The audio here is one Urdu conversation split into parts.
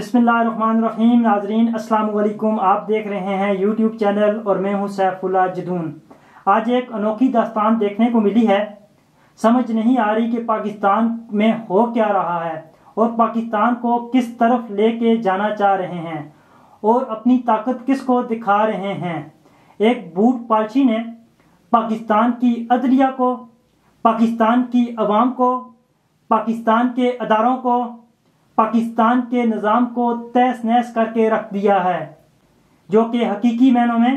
بسم اللہ الرحمن الرحیم۔ ناظرین السلام علیکم، آپ دیکھ رہے ہیں یوٹیوب چینل اور میں ہوں سیف اللہ جدون۔ آج ایک انوکھی داستان دیکھنے کو ملی ہے۔ سمجھ نہیں آ رہی کہ پاکستان میں ہو کیا رہا ہے اور پاکستان کو کس طرف لے کے جانا چاہ رہے ہیں اور اپنی طاقت کس کو دکھا رہے ہیں۔ ایک بھوٹ پالچی نے پاکستان کی عدلیہ کو، پاکستان کی عوام کو، پاکستان کے اداروں کو، پاکستان کے نظام کو تہس نہس کر کے رکھ دیا ہے، جو کہ حقیقی معنوں میں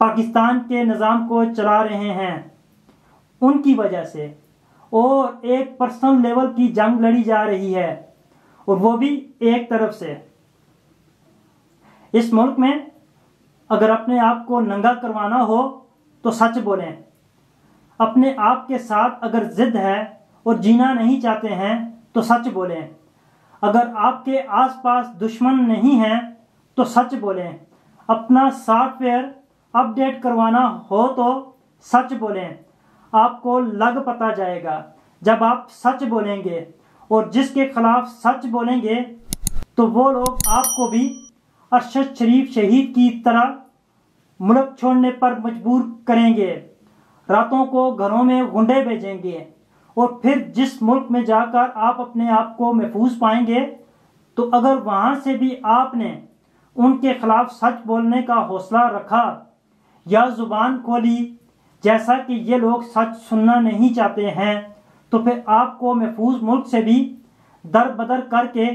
پاکستان کے نظام کو چلا رہے ہیں۔ ان کی وجہ سے اور ایک پرسنل لیول کی جنگ لڑی جا رہی ہے، اور وہ بھی ایک طرف سے۔ اس ملک میں اگر اپنے آپ کو ننگا کروانا ہو تو سچ بولیں۔ اپنے آپ کے ساتھ اگر ضد ہے اور جینا نہیں چاہتے ہیں تو سچ بولیں۔ اگر آپ کے آس پاس دشمن نہیں ہیں تو سچ بولیں۔ اپنا سافٹ ویئر اپ ڈیٹ کروانا ہو تو سچ بولیں۔ آپ کو لگ پتا جائے گا جب آپ سچ بولیں گے، اور جس کے خلاف سچ بولیں گے تو وہ لوگ آپ کو بھی ارشد شریف شہید کی طرح ملک چھوڑنے پر مجبور کریں گے، راتوں کو گھروں میں گنڈے بھیجیں گے، اور پھر جس ملک میں جا کر آپ اپنے آپ کو محفوظ پائیں گے تو اگر وہاں سے بھی آپ نے ان کے خلاف سچ بولنے کا حوصلہ رکھا یا زبان کھولی جیسا کہ یہ لوگ سچ سننا نہیں چاہتے ہیں، تو پھر آپ کو محفوظ ملک سے بھی در بدر کر کے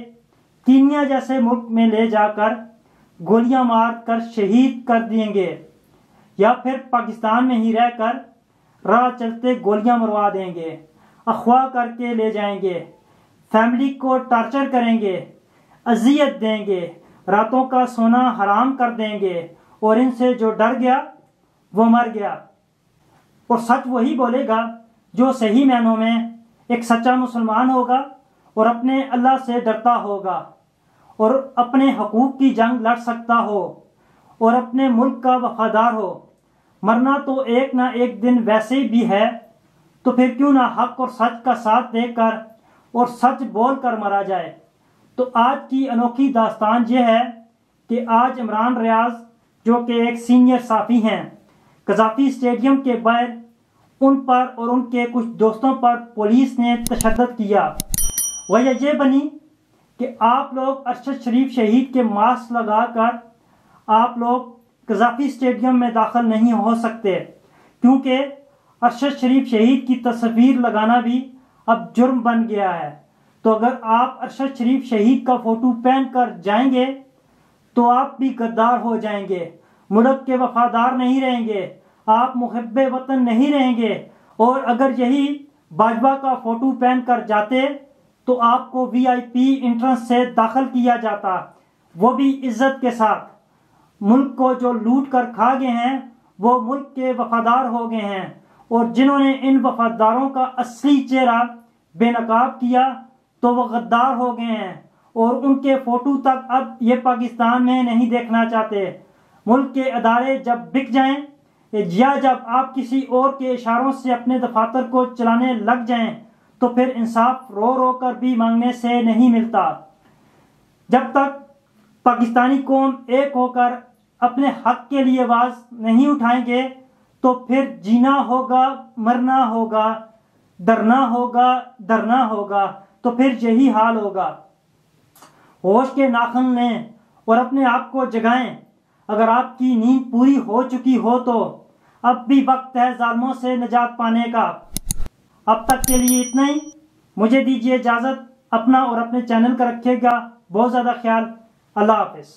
کینیا جیسے ملک میں لے جا کر گولیاں مار کر شہید کر دیں گے، یا پھر پاکستان میں ہی رہ کر راہ چلتے گولیاں مروا دیں گے، اغوا کر کے لے جائیں گے، فیملی کو ٹارچر کریں گے، اذیت دیں گے، راتوں کا سونا حرام کر دیں گے، اور ان سے جو ڈر گیا وہ مر گیا۔ اور سچ وہی بولے گا جو صحیح معنوں میں ایک سچا مسلمان ہوگا اور اپنے اللہ سے ڈرتا ہوگا اور اپنے حقوق کی جنگ لڑ سکتا ہو اور اپنے ملک کا وفادار ہو۔ مرنا تو ایک نہ ایک دن ویسے بھی ہے، تو پھر کیوں نہ حق اور سچ کا ساتھ دے کر اور سچ بول کر مرا جائے۔ تو آج کی انوکھی داستان یہ ہے کہ آج عمران ریاض، جو کہ ایک سینئر صحافی ہیں، قذافی اسٹیڈیم کے باہر ان پر اور ان کے کچھ دوستوں پر پولیس نے تشدد کیا۔ وجہ یہ بنی کہ آپ لوگ ارشد شریف شہید کے ماسک لگا کر آپ لوگ قذافی اسٹیڈیم میں داخل نہیں ہو سکتے، کیونکہ ارشد شریف شہید کی تصویر لگانا بھی اب جرم بن گیا ہے۔ تو اگر آپ ارشد شریف شہید کا فوٹو پہن کر جائیں گے تو آپ بھی غدار ہو جائیں گے، ملک کے وفادار نہیں رہیں گے، آپ محب وطن نہیں رہیں گے۔ اور اگر یہی باجوہ کا فوٹو پہن کر جاتے تو آپ کو VIP انٹرنس سے داخل کیا جاتا، وہ بھی عزت کے ساتھ۔ ملک کو جو لوٹ کر کھا گئے ہیں وہ ملک کے وفادار ہو گئے ہیں، اور جنہوں نے ان وفاداروں کا اصلی چہرہ بے نقاب کیا تو وہ غدار ہو گئے ہیں، اور ان کے فوٹو تک اب یہ پاکستان میں نہیں دیکھنا چاہتے۔ ملک کے ادارے جب بک جائیں یا جب آپ کسی اور کے اشاروں سے اپنے دفاتر کو چلانے لگ جائیں تو پھر انصاف رو رو کر بھی مانگنے سے نہیں ملتا۔ جب تک پاکستانی قوم ایک ہو کر اپنے حق کے لیے آواز نہیں اٹھائیں گے تو پھر جینا ہوگا، مرنا ہوگا، ڈرنا ہوگا، ڈرنا ہوگا، تو پھر یہی حال ہوگا۔ ہوش کے ناخن لیں اور اپنے آپ کو جگائیں۔ اگر آپ کی نیند پوری ہو چکی ہو تو اب بھی وقت ہے ظالموں سے نجات پانے کا۔ اب تک کے لیے اتنا ہی، مجھے دیجیے اجازت۔ اپنا اور اپنے چینل کا رکھیے گا بہت زیادہ خیال۔ اللہ حافظ۔